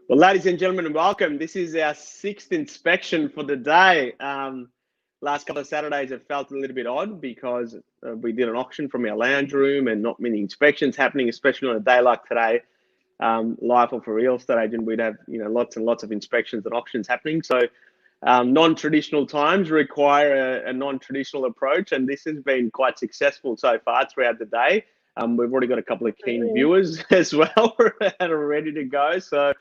Well, ladies and gentlemen, welcome. This is our sixth inspection for the day. Last couple of Saturdays, it felt a little bit odd because we did an auction from our lounge room and not many inspections happening, especially on a day like today. Life of a real estate agent, we'd have lots and lots of inspections and auctions happening. So non-traditional times require a non-traditional approach, and this has been quite successful so far throughout the day. We've already got a couple of keen viewers as well that are ready to go. So.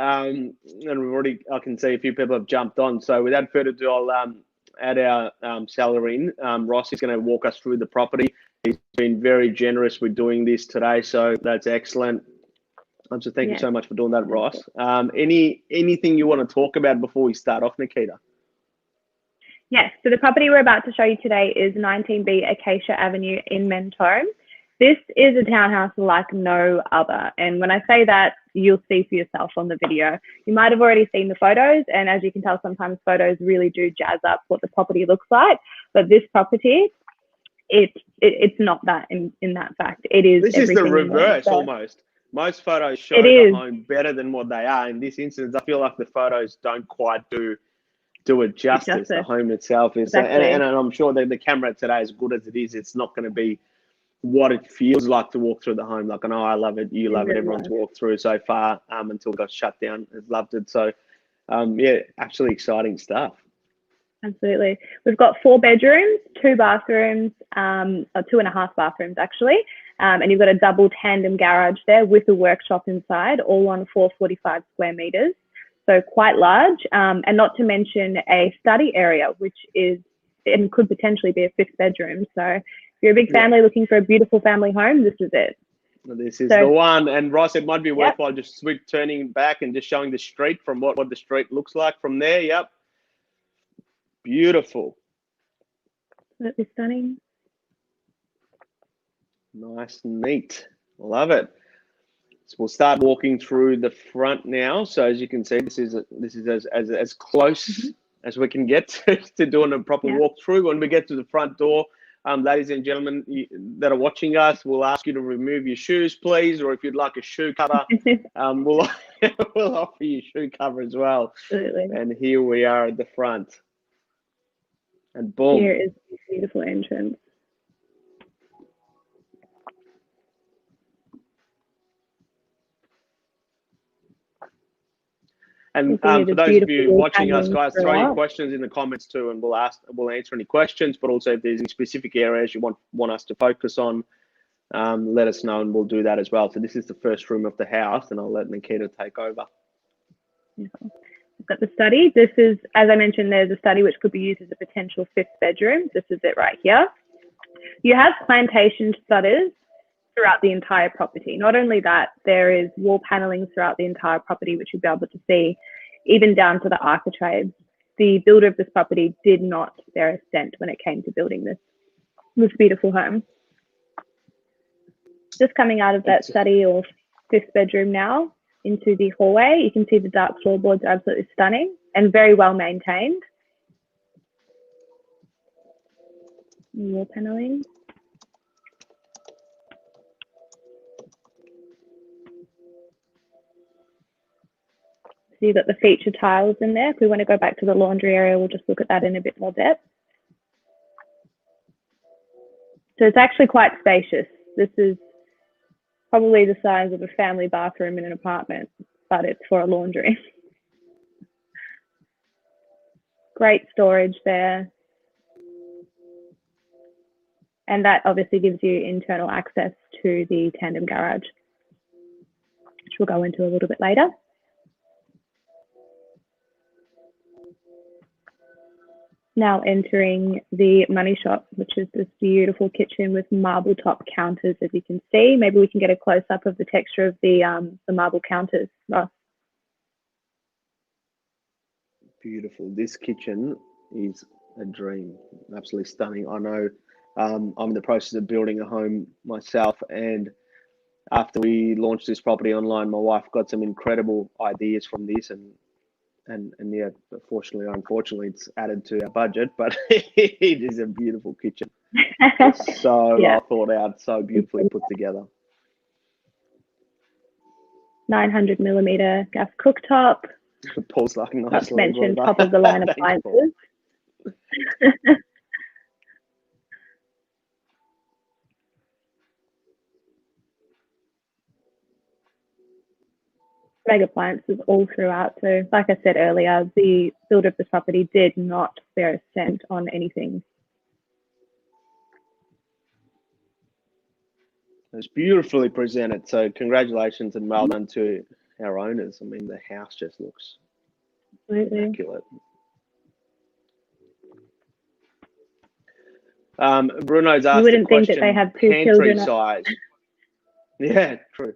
And I can see a few people have jumped on. So without further ado, I'll add our seller in. Ross is going to walk us through the property. He's been very generous with doing this today, so that's excellent. So thank you so much for doing that, Ross. Anything you want to talk about before we start off, Nikita? Yes, so the property we're about to show you today is 19B Acacia Avenue in Mentone. This is a townhouse like no other. And when I say that, you'll see for yourself on the video. You might have already seen the photos, and as you can tell, sometimes photos really do jazz up what the property looks like. But this property, it's not that in that fact. It is. This is the reverse almost. Most photos show the home better than what they are. In this instance, I feel like the photos don't quite do it justice. The home itself is, and I'm sure that the camera today, as good as it is, it's not going to be what it feels like to walk through the home. Like, I know I love it, you love it, everyone's walked through so far until it got shut down, has loved it. So yeah, actually exciting stuff. Absolutely. We've got 4 bedrooms, 2 bathrooms, or 2.5 bathrooms actually, and you've got a double tandem garage there with a workshop inside, all on 445 square meters, so quite large, and not to mention a study area, which is and could potentially be a 5th bedroom. So if you're a big family looking for a beautiful family home, this is it. This is the one. And Ross, it might be worthwhile just turning back and just showing the street from what the street looks like from there. Yep. Beautiful. That is stunning. Nice and neat. Love it. So we'll start walking through the front now. So as you can see, this is as close as we can get to doing a proper walkthrough. When we get to the front door, ladies and gentlemen that are watching us, we'll ask you to remove your shoes, please, or if you'd like a shoe cover, we'll offer you shoe cover as well. Absolutely. And here we are at the front. And boom. Here is the beautiful entrance. And for those of you watching us, guys, throw your questions in the comments too, and we'll answer any questions. But also, if there's any specific areas you want us to focus on, let us know, and we'll do that as well. So this is the first room of the house, and I'll let Nikita take over. We've got the study. This is, as I mentioned, there's a study which could be used as a potential 5th bedroom. This is it right here. You have plantation shutters throughout the entire property. Not only that, there is wall paneling throughout the entire property, which you'll be able to see, even down to the architraves. The builder of this property did not spare a cent when it came to building this beautiful home. Just coming out of that study or 5th bedroom now into the hallway, you can see the dark floorboards are absolutely stunning and very well maintained. Wall paneling. So you've got the feature tiles in there. If we want to go back to the laundry area, we'll just look at that in a bit more depth. So it's actually quite spacious. This is probably the size of a family bathroom in an apartment, but it's for a laundry. Great storage there. And that obviously gives you internal access to the tandem garage, which we'll go into a little bit later. Now entering the money shop, which is this beautiful kitchen with marble top counters, as you can see. Maybe we can get a close up of the texture of the marble counters, Ross. Beautiful. This kitchen is a dream. Absolutely stunning. I know I'm in the process of building a home myself, and after we launched this property online, my wife got some incredible ideas from this, and yeah, unfortunately, it's added to our budget, but it is a beautiful kitchen. It's so well thought out, so beautifully put together. 900mm gas cooktop. Paul's like nice. Not to mention top of the line appliances. Mega appliances all throughout. So, like I said earlier, the builder of this property did not spare a cent on anything. It's beautifully presented. So, congratulations and well done to our owners. I mean, the house just looks immaculate. Bruno's asked you wouldn't the question, think that they have two pantry children size. Yeah, true.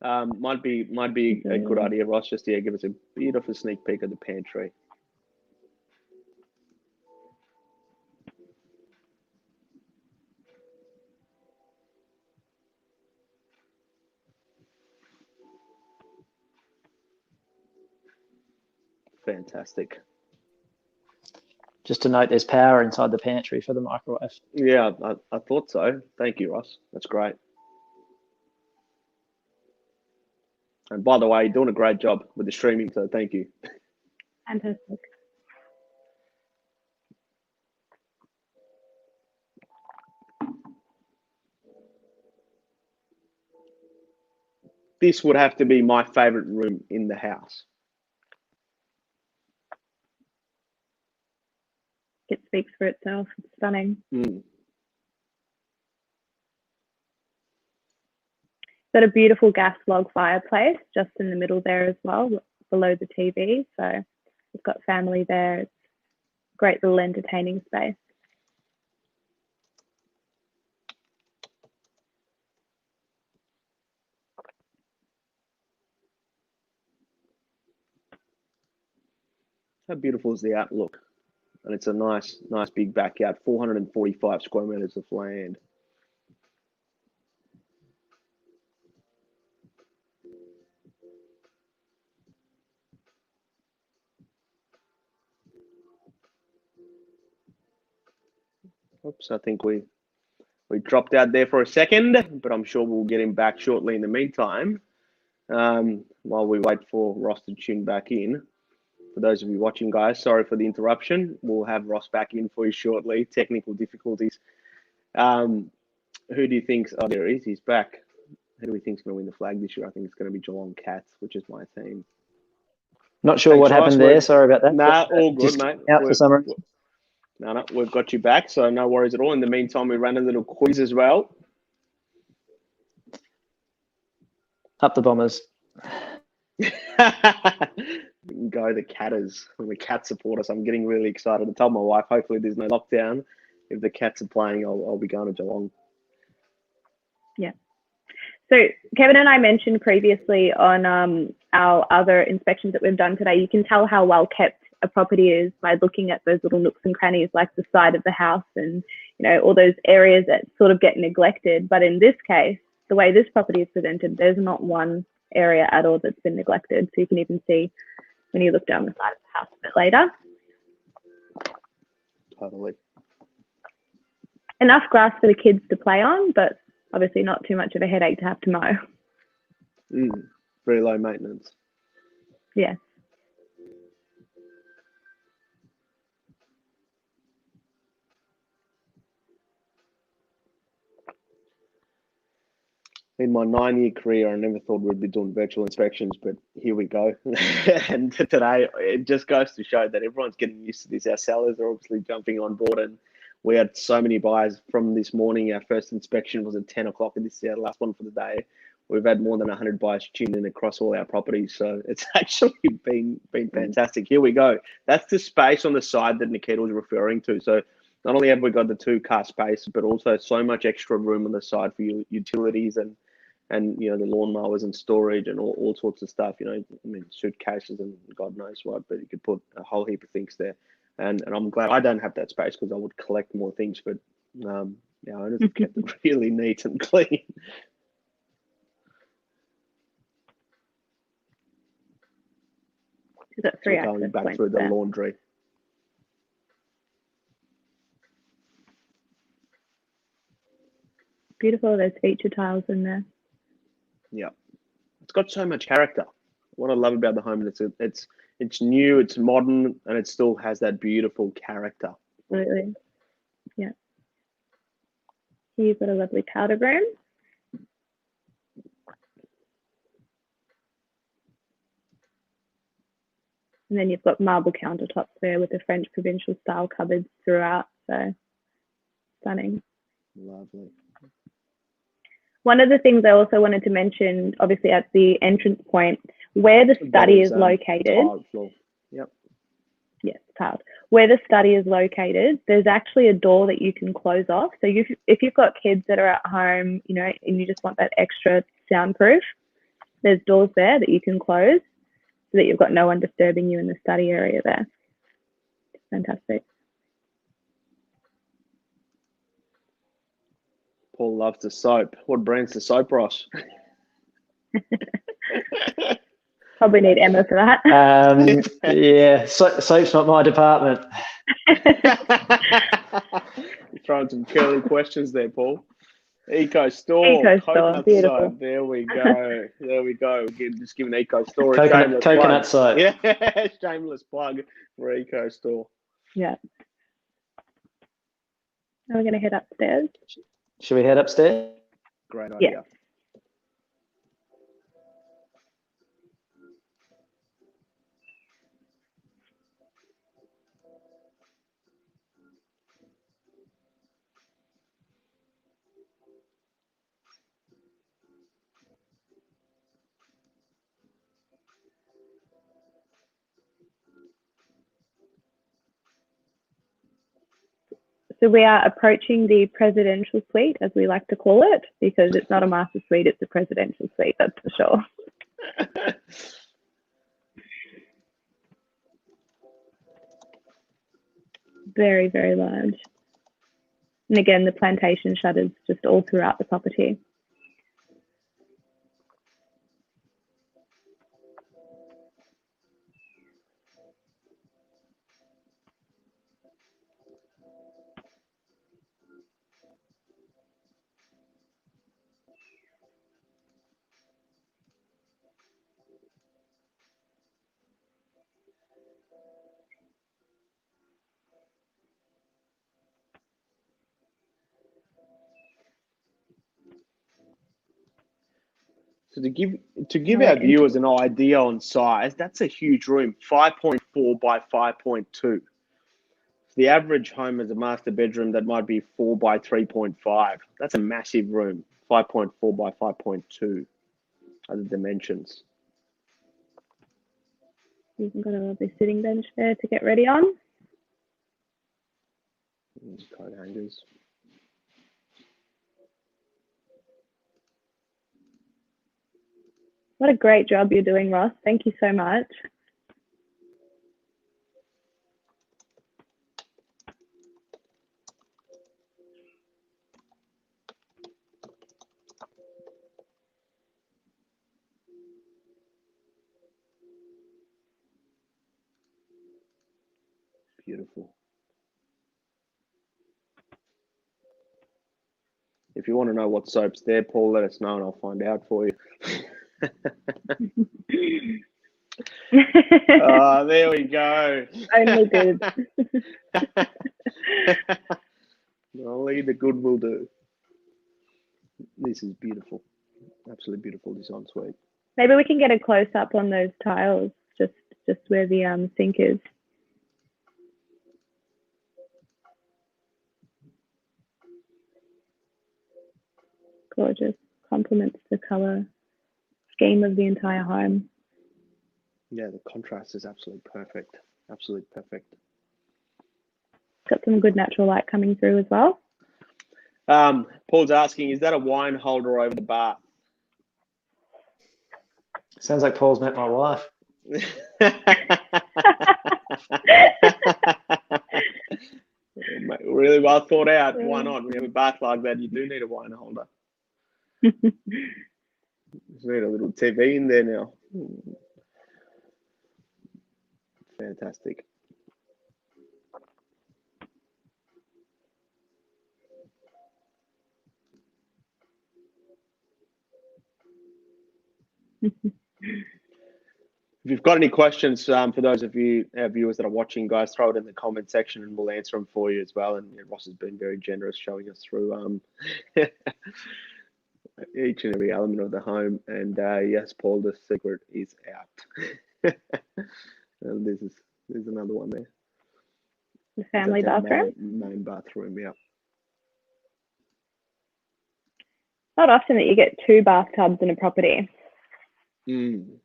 Might be a good idea, Ross, just to give us a beautiful sneak peek of the pantry. Fantastic. Just to note, there's power inside the pantry for the microwave. Yeah, I thought so. Thank you, Ross. That's great. And by the way, you're doing a great job with the streaming, so thank you. Fantastic. This would have to be my favorite room in the house. It speaks for itself. It's stunning. Got a beautiful gas log fireplace just in the middle there as well, below the TV. So it's got family there. It's a great little entertaining space. How beautiful is the outlook? And it's a nice big backyard, 445 square meters of land. Oops, I think we dropped out there for a second, but I'm sure we'll get him back shortly in the meantime, while we wait for Ross to tune back in. For those of you watching, guys, sorry for the interruption. We'll have Ross back in for you shortly. Technical difficulties. Who do you think? Oh, there he is. He's back. Who do we think is going to win the flag this year? I think it's going to be Geelong Cats, which is my team. Not sure what happened there. Sorry about that. Nah, all good, mate. Out for some reason. No, we've got you back, so no worries at all. In the meantime, we ran a little quiz as well. Up the Bombers. Go the Catters. I'm a Cat supporter, so I'm getting really excited. I told my wife, hopefully there's no lockdown. If the Cats are playing, I'll be going to Geelong. Yeah. So Kevin and I mentioned previously on our other inspections that we've done today, you can tell how well kept a property is by looking at those little nooks and crannies like the side of the house and, you know, all those areas that sort of get neglected. But in this case, the way this property is presented, there's not one area at all that's been neglected. So you can even see when you look down the side of the house a bit later. Totally. Enough grass for the kids to play on, but obviously not too much of a headache to have to mow. Very low maintenance. Yeah. In my 9-year career, I never thought we'd be doing virtual inspections, but here we go. And today, it just goes to show that everyone's getting used to this. Our sellers are obviously jumping on board, and we had so many buyers from this morning. Our first inspection was at 10 o'clock, and this is our last one for the day. We've had more than 100 buyers tune in across all our properties, so it's actually been fantastic. Here we go. That's the space on the side that Nikita was referring to. So not only have we got the 2-car space, but also so much extra room on the side for your utilities and you know, the lawnmowers and storage and all sorts of stuff. You know, I mean, suitcases and God knows what, but you could put a whole heap of things there. And I'm glad I don't have that space because I would collect more things, but our owners have kept it really neat and clean. Is that free access going back points through the there? laundry. Beautiful, those feature tiles in there. Yeah, it's got so much character. What I love about the home is it's new, it's modern, and it still has that beautiful character. Absolutely. Yeah. Here you've got a lovely powder room. And then you've got marble countertops there with the French provincial style cupboards throughout. So stunning. Lovely. One of the things I also wanted to mention, obviously at the entrance point, where the study is located. Tiled floor. Yep. Yes, tiled. Where the study is located, there's actually a door that you can close off. So if you've got kids that are at home, you know, and you just want that extra soundproof, there's doors there that you can close so that you've got no one disturbing you in the study area there. Fantastic. Paul loves the soap. What brand's the soap, Ross? Probably need Emma for that. Yeah, soap's not my department. You're throwing some curly questions there, Paul. Eco Store. Eco Store, beautiful. Soap. There we go. There we go. Just give an Eco Store a Coconut soap. Yeah, shameless plug for Eco Store. Yeah. Now we're going to head upstairs. Should we head upstairs? Great idea. Yeah. So we are approaching the presidential suite, as we like to call it, because it's not a master suite, it's a presidential suite, that's for sure. Very, very large. And again, the plantation shutters just all throughout the property. So to give our viewers an idea on size, that's a huge room, 5.4 by 5.2. The average home is a master bedroom that might be 4 by 3.5. That's a massive room, 5.4 by 5.2 other dimensions. You've got a lovely sitting bench there to get ready on. Coat hangers. What a great job you're doing, Ross. Thank you so much. Beautiful. If you want to know what soap's there, Paul, let us know and I'll find out for you. Oh, there we go. Only good. Only the good will do. This is beautiful. Absolutely beautiful design suite. Maybe we can get a close up on those tiles, just where the sink is. Gorgeous. Complements the color scheme of the entire home. Yeah, the contrast is absolutely perfect. Absolutely perfect. Got some good natural light coming through as well. Paul's asking, is that a wine holder over the bath? Sounds like Paul's met my wife. Really well thought out. Why not? When you have a bath like that, you do need a wine holder. Just need a little TV in there now. Fantastic. If you've got any questions, for those of you, our viewers that are watching, guys, throw it in the comment section and we'll answer them for you as well. And Ross has been very generous showing us through each and every element of the home. And yes, Paul, the secret is out. And there's another one there. The family bathroom? Main bathroom, yeah. Not often that you get 2 bathtubs in a property. Mm.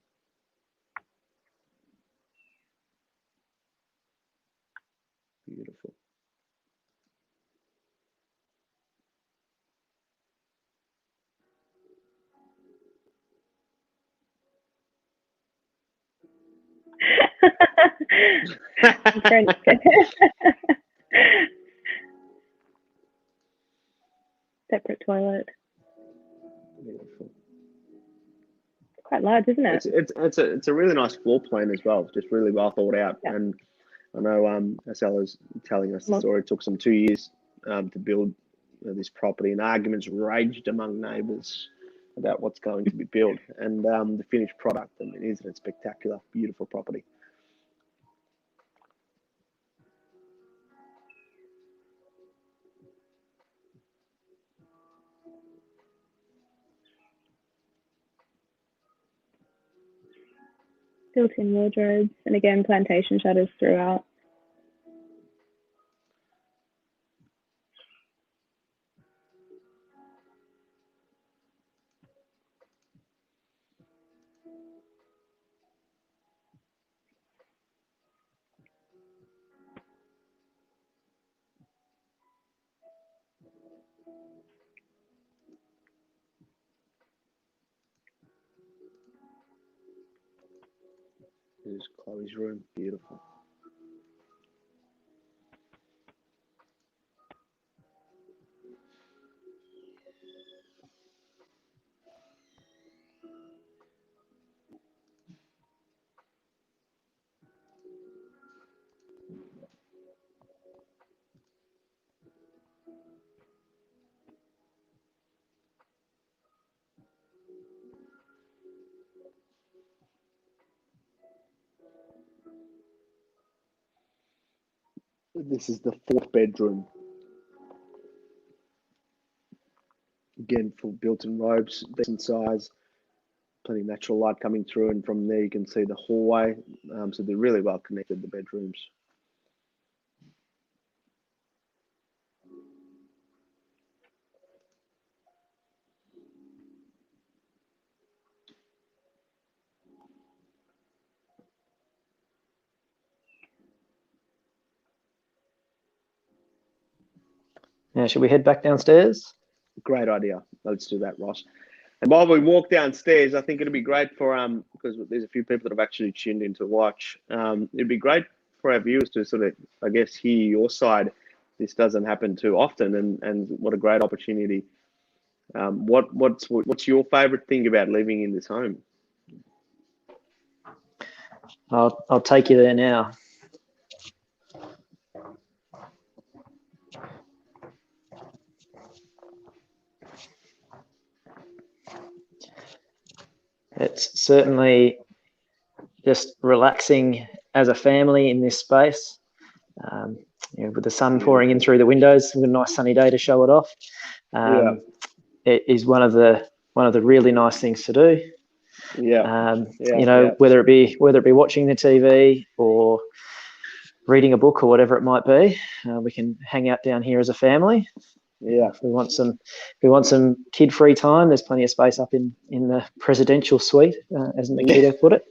Beautiful. Separate toilet. Beautiful. Quite large, isn't it? It's a really nice floor plan as well. Just really well thought out. Yeah. And I know Acella's telling us the story. It took some 2 years to build this property, and arguments raged among neighbours about what's going to be built. And the finished product, I mean, isn't it spectacular? Beautiful property. Built-in wardrobes, and again, plantation shutters throughout. Here's Chloe's room. Beautiful. This is the 4th bedroom. Again, full built-in robes, decent size, plenty of natural light coming through, and from there you can see the hallway. So they're really well connected, the bedrooms. Now, should we head back downstairs? Great idea. Let's do that, Ross. And while we walk downstairs, I think it'd be great for because there's a few people that have actually tuned in to watch. It'd be great for our viewers to sort of, I guess, hear your side. This doesn't happen too often, and what a great opportunity. What's your favorite thing about living in this home? I'll take you there now. It's certainly just relaxing as a family in this space. With the sun pouring in through the windows, with a nice sunny day to show it off. It is one of the really nice things to do. Whether it be watching the TV or reading a book or whatever it might be, we can hang out down here as a family. Yeah, if we want some kid-free time, there's plenty of space up in the presidential suite, as Nikita put it.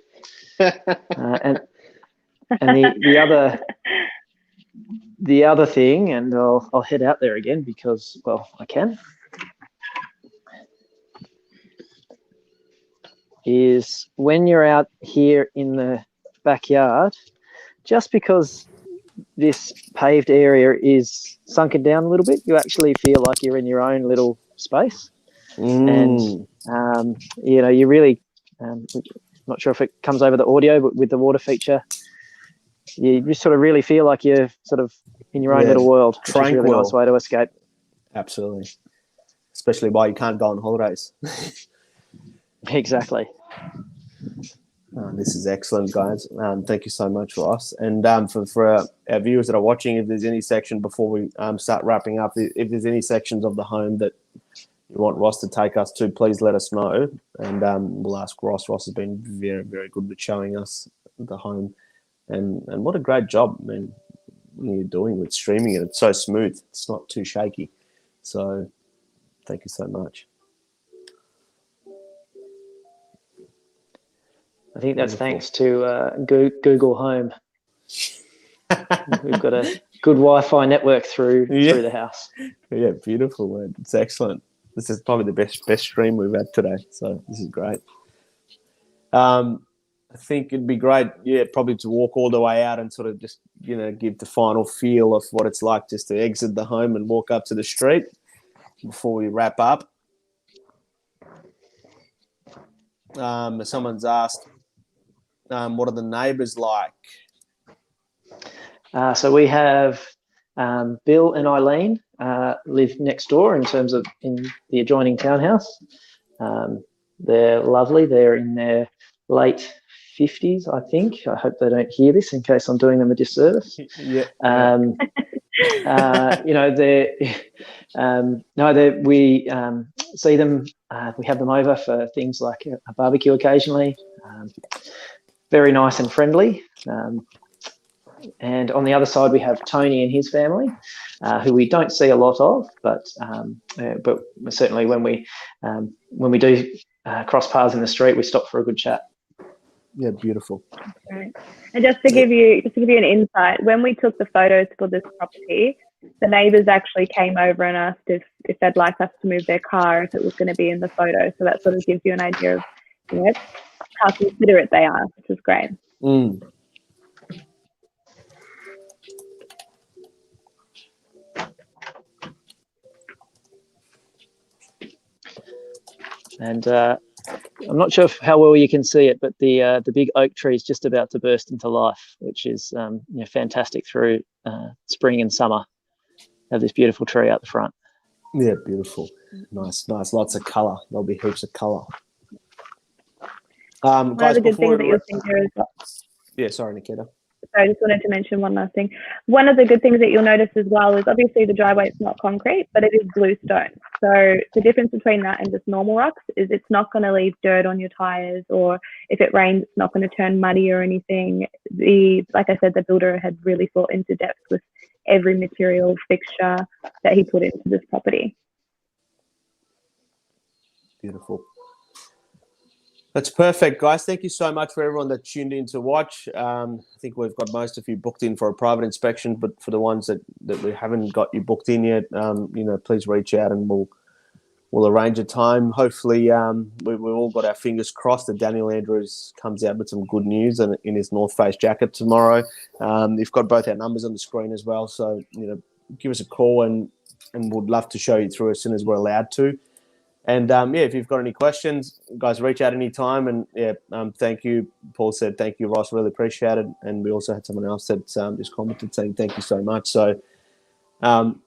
And the other thing, and I'll head out there again because, well, I can, is when you're out here in the backyard, just because this paved area is sunken down a little bit, you actually feel like you're in your own little space. And you really not sure if it comes over the audio, but with the water feature, you just sort of really feel like you're sort of in your own little world, which is a really nice way to escape. Absolutely, especially while you can't go on holidays. Exactly. This is excellent, guys. Thank you so much, Ross. And for our viewers that are watching, if there's any section before we start wrapping up, if there's any sections of the home that you want Ross to take us to, please let us know, and we'll ask Ross. Ross has been very, very good with showing us the home, and what a great job, man, you're doing with streaming it. It's so smooth. It's not too shaky. So thank you so much. I think that's thanks to Google Home. We've got a good Wi-Fi network through the house. Yeah, beautiful, man. It's excellent. This is probably the best stream we've had today. So this is great. I think it'd be great, probably to walk all the way out and sort of just, give the final feel of what it's like just to exit the home and walk up to the street before we wrap up. Someone's asked, what are the neighbours like? So we have Bill and Eileen live next door in the adjoining townhouse. They're lovely. They're in their late 50s, I think. I hope they don't hear this in case I'm doing them a disservice. Yeah. We see them. We have them over for things like a barbecue occasionally. Very nice and friendly. And on the other side, we have Tony and his family, who we don't see a lot of, but certainly when we do cross paths in the street, we stop for a good chat. Yeah, beautiful. Right. And just to give you an insight, when we took the photos for this property, the neighbours actually came over and asked if they'd like us to move their car if it was going to be in the photo. So that sort of gives you an idea of how considerate they are, which is great. Mm. And I'm not sure how well you can see it, but the big oak tree is just about to burst into life, which is fantastic through spring and summer. Have this beautiful tree out the front. Yeah, beautiful. Nice. Lots of colour. There'll be heaps of colour. One Guys, of the good before things that you'll see here is yeah, sorry, Nikita. So I just wanted to mention one last thing. One of the good things that you'll notice as well is obviously the driveway is not concrete, but it is bluestone. So the difference between that and just normal rocks is it's not going to leave dirt on your tires, or if it rains, it's not going to turn muddy or anything. Like I said, the builder had really thought into depth with every material fixture that he put into this property. Beautiful. That's perfect, guys. Thank you so much for everyone that tuned in to watch. I think we've got most of you booked in for a private inspection, but for the ones that we haven't got you booked in yet, please reach out and we'll arrange a time. Hopefully, we've all got our fingers crossed that Daniel Andrews comes out with some good news in his North Face jacket tomorrow. You've got both our numbers on the screen as well, so give us a call and we'd love to show you through as soon as we're allowed to. And if you've got any questions, guys, reach out anytime. And thank you. Paul said thank you, Ross. Really appreciate it. And we also had someone else that just commented saying thank you so much. So,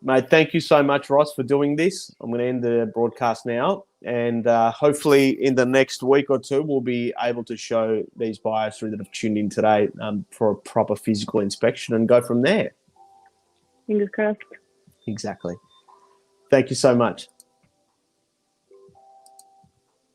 mate, thank you so much, Ross, for doing this. I'm going to end the broadcast now, and hopefully in the next week or two, we'll be able to show these buyers through that have tuned in today for a proper physical inspection and go from there. Fingers crossed. Exactly. Thank you so much.